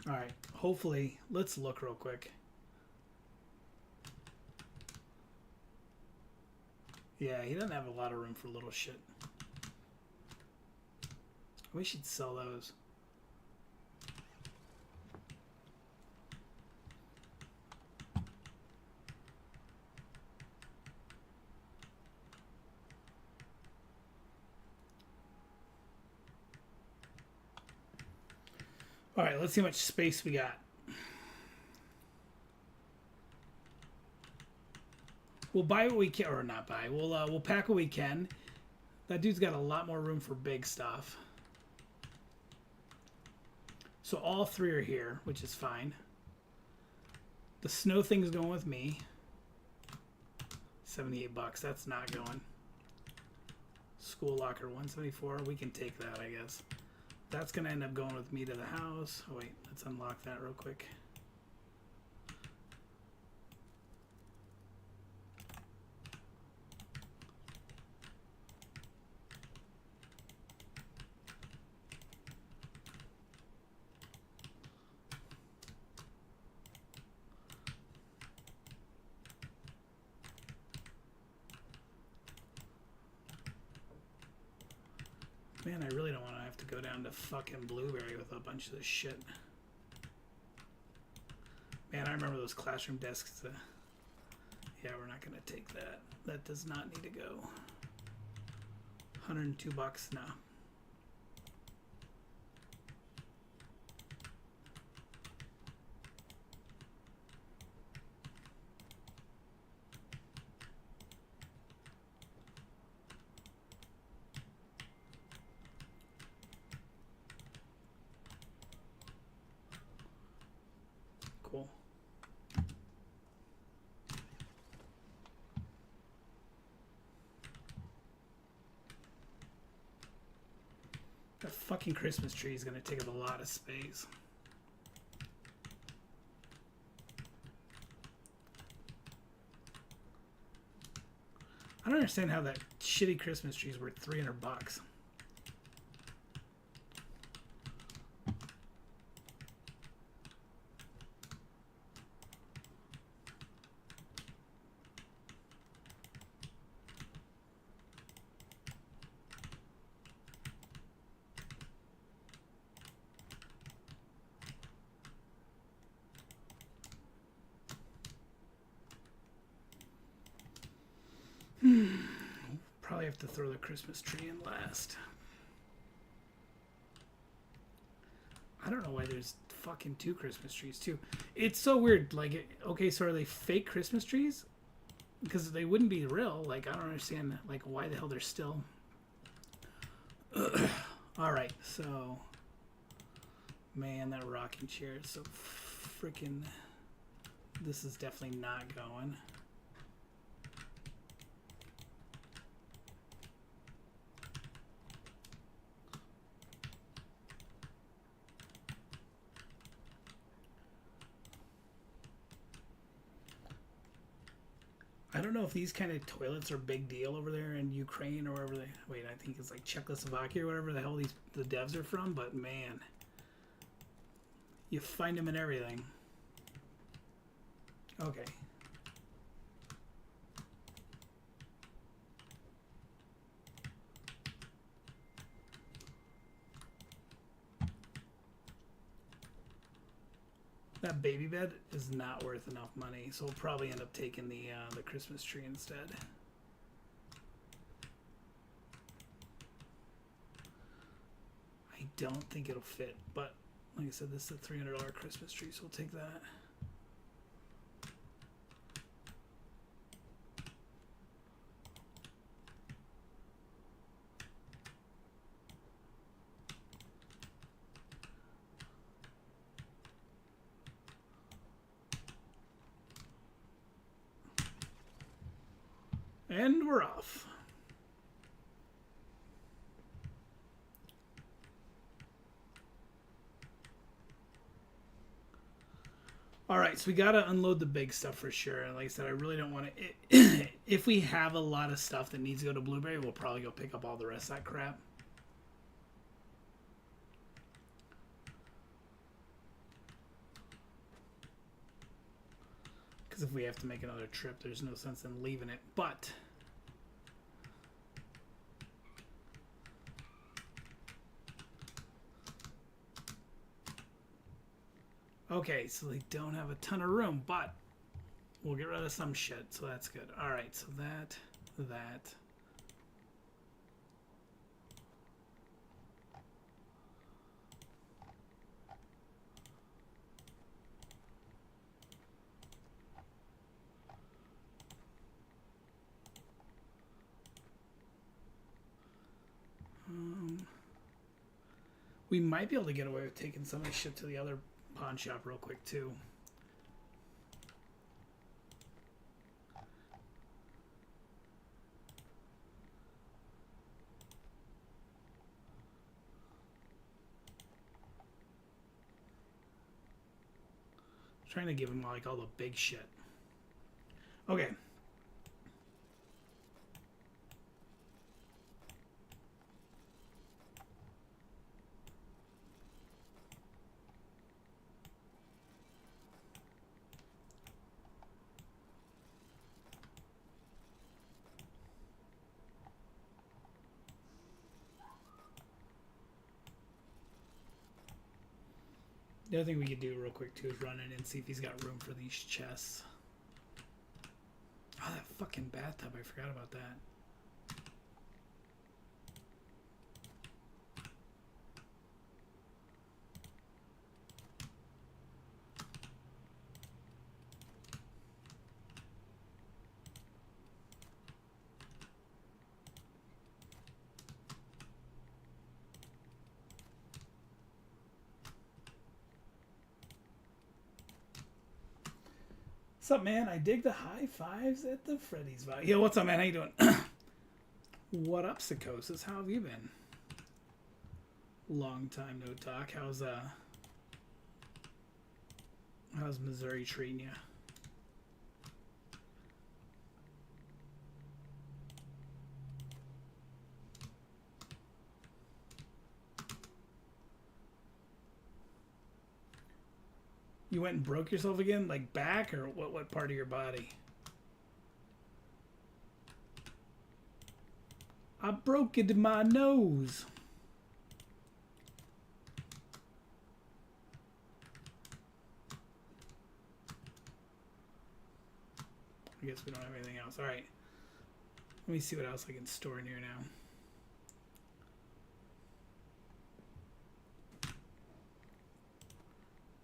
All right, hopefully, let's look real quick. Yeah, he doesn't have a lot of room for little shit. I wish he'd sell those. All right, let's see how much space we got. We'll buy what we can, or not buy. We'll pack what we can. That dude's got a lot more room for big stuff. So all three are here, which is fine. The snow thing's going with me. $78. That's not going. School locker 174. We can take that, I guess. That's going to end up going with me to the house. Oh, wait. Let's unlock that real quick. Man, I really don't want to have to go down to fucking Blueberry with a bunch of this shit. Man, I remember those classroom desks. Yeah, we're not going to take that. That does not need to go. $102 now. Cool. That fucking Christmas tree is going to take up a lot of space. I don't understand how that shitty Christmas tree is worth $300. Probably have to throw the Christmas tree in last. I don't know why there's fucking 2 Christmas trees too. It's so weird. Like, okay, so are they fake Christmas trees? Because they wouldn't be real. Like, I don't understand. Like, why the hell they're still. All right, so man, that rocking chair is so freaking. This is definitely not going. I don't know if these kind of toilets are a big deal over there in Ukraine or wherever they. Wait, I think it's like Czechoslovakia or whatever the hell the devs are from. But man, you find them in everything. Okay. That baby bed is not worth enough money, so we'll probably end up taking the Christmas tree instead. I don't think it'll fit, but like I said, this is a $300 Christmas tree, so we'll take that. And we're off. All right, so we got to unload the big stuff for sure. And like I said, I really don't want to... If we have a lot of stuff that needs to go to Blueberry, we'll probably go pick up all the rest of that crap. Because if we have to make another trip, there's no sense in leaving it. But... Okay, so they don't have a ton of room, but we'll get rid of some shit, so that's good. All right, so that. We might be able to get away with taking some of this shit to the other pawn shop real quick, too. Trying to give him like all the big shit. Okay. The other thing we could do real quick too is run in and see if he's got room for these chests. Oh, that fucking bathtub. I forgot about that. What's up, man? I dig the high fives at the Freddy's vibe. Yo, what's up, man? How you doing? What up, Psychosis? How have you been? Long time no talk. How's Missouri treating you? You went and broke yourself again? Like back or what part of your body? I broke it in my nose. I guess we don't have anything else. All right. Let me see what else I can store in here now.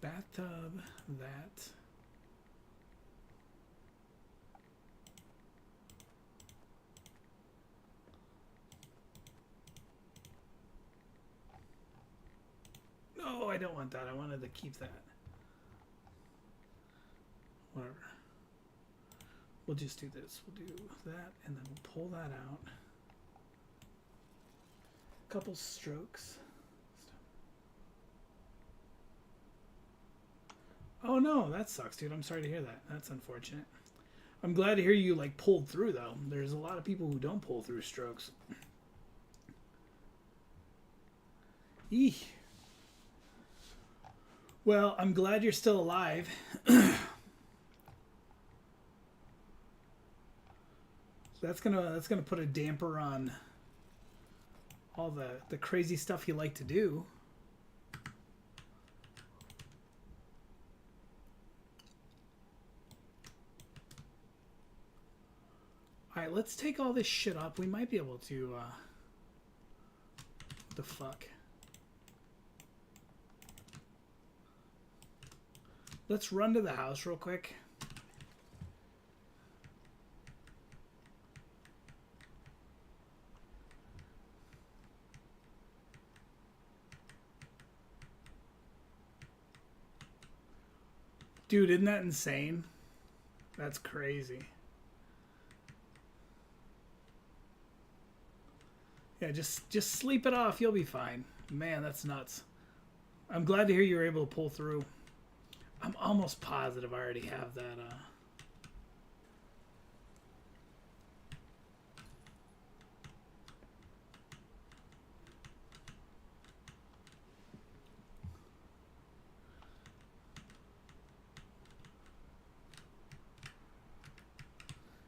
Bathtub, that. No, I don't want that. I wanted to keep that. Whatever. We'll just do this. We'll do that, and then we'll pull that out. Couple strokes. Oh no, that sucks, dude. I'm sorry to hear that. That's unfortunate. I'm glad to hear you like pulled through though. There's a lot of people who don't pull through strokes. Eeh. Well, I'm glad you're still alive. That's gonna put a damper on all the crazy stuff you like to do. Alright, let's take all this shit up. We might be able to, what the fuck? Let's run to the house real quick. Dude, isn't that insane? That's crazy. Yeah, just sleep it off. You'll be fine. Man, that's nuts. I'm glad to hear you were able to pull through. I'm almost positive I already have that.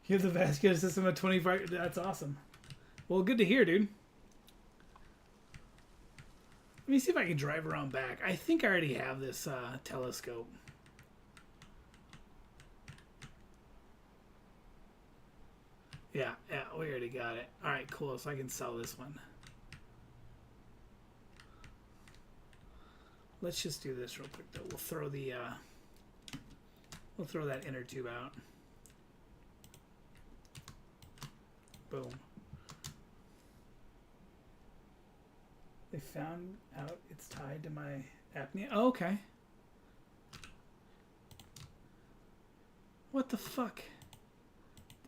You have the vascular system at 25. That's awesome. Well, good to hear, dude. Let me see if I can drive around back. I think I already have this telescope. Yeah, we already got it. All right, cool. So I can sell this one. Let's just do this real quick, though. We'll throw that inner tube out. Boom. They found out it's tied to my apnea. Oh, okay. What the fuck?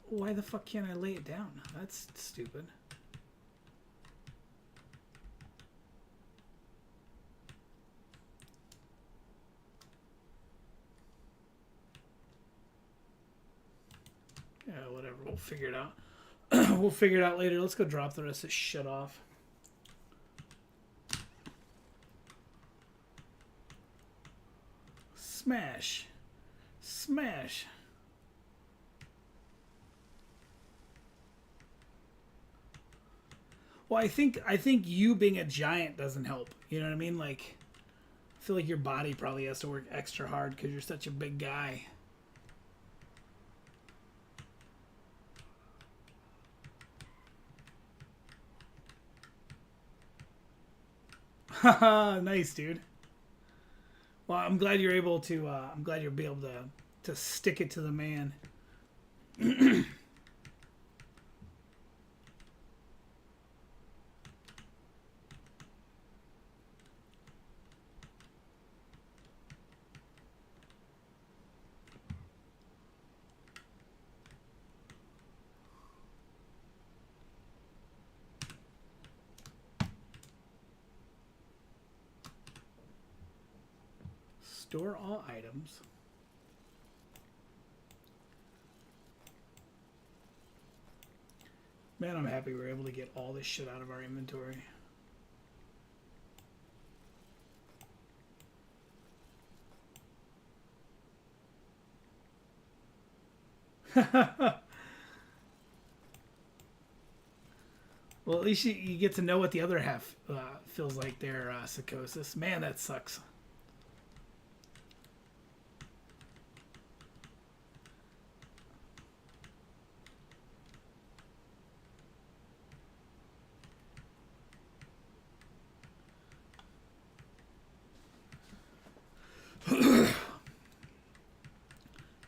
Why the fuck can't I lay it down? That's stupid. Yeah, whatever. We'll figure it out. We'll figure it out later. Let's go drop the rest of this shit off. Smash. Smash. Well, I think you being a giant doesn't help. You know what I mean? Like, I feel like your body probably has to work extra hard because you're such a big guy. Haha, nice, dude. Well, I'm glad you're able to. I'm glad you'll be able to stick it to the man. Store all items. Man, I'm happy we're able to get all this shit out of our inventory. Well, at least you get to know what the other half feels like their psychosis. Man, that sucks.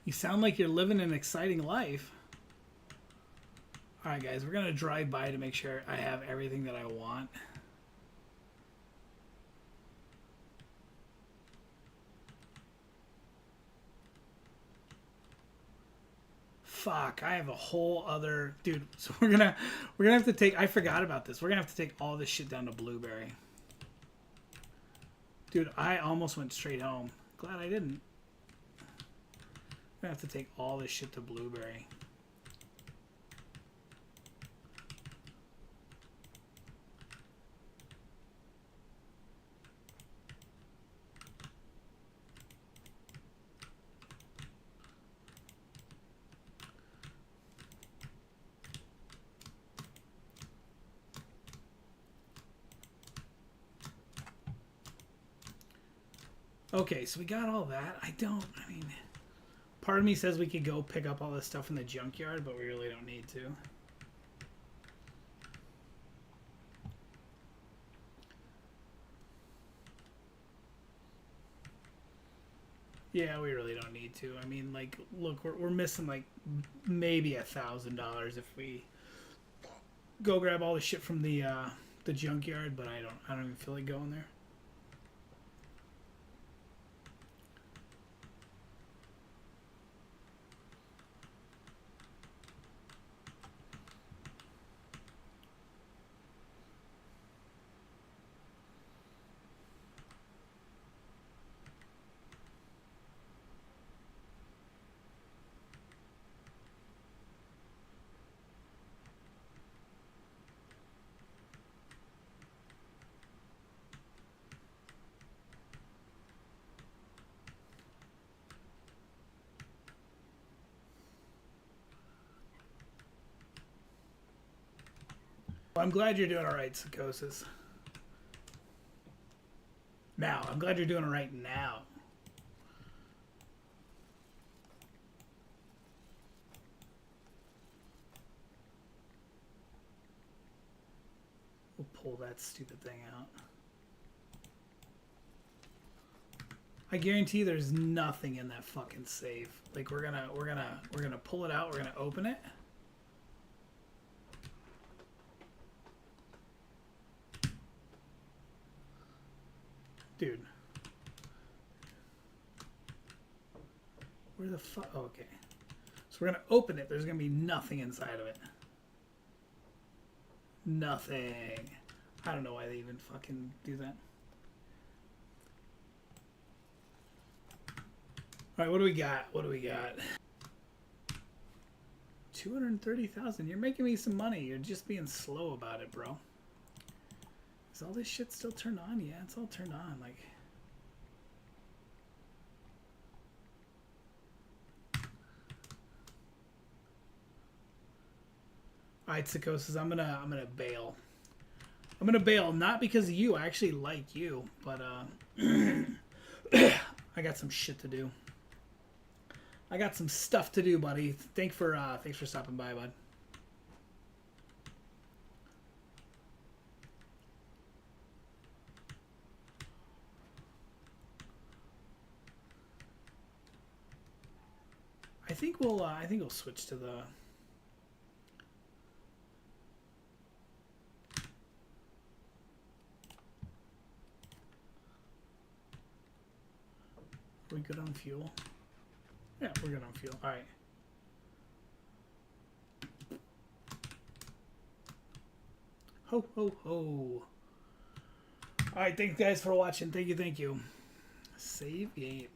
You sound like you're living an exciting life. Alright, guys, we're going to drive by to make sure I have everything that I want. Fuck, I have a whole other... Dude, so we're gonna have to take... I forgot about this. We're going to have to take all this shit down to Blueberry. Dude, I almost went straight home. Glad I didn't. I'm going to have to take all this shit to Blueberry. Okay, so we got all that. I mean, part of me says we could go pick up all this stuff in the junkyard, but we really don't need to. Yeah, we really don't need to. I mean, like, look, we're missing like maybe $1,000 if we go grab all the shit from the junkyard, but I don't even feel like going there. Well, I'm glad you're doing all right, Psychosis. Now, I'm glad you're doing it right now. We'll pull that stupid thing out. I guarantee there's nothing in that fucking safe. Like we're gonna pull it out. We're gonna open it. Dude. Where the fuck? Oh, okay. So we're gonna open it. There's gonna be nothing inside of it. Nothing. I don't know why they even fucking do that. All right, what do we got? What do we got? 230,000. You're making me some money. You're just being slow about it, bro. Is all this shit still turned on? Yeah, it's all turned on. Like, all right, Psychosis, I'm gonna bail. I'm gonna bail, not because of you. I actually like you, but I got some shit to do. I got some stuff to do, buddy. Thanks for stopping by, bud. I think we'll switch to the. Are we good on fuel? Yeah, we're good on fuel. All right. Ho, ho, ho. All right, thanks, guys, for watching. Thank you. Save game.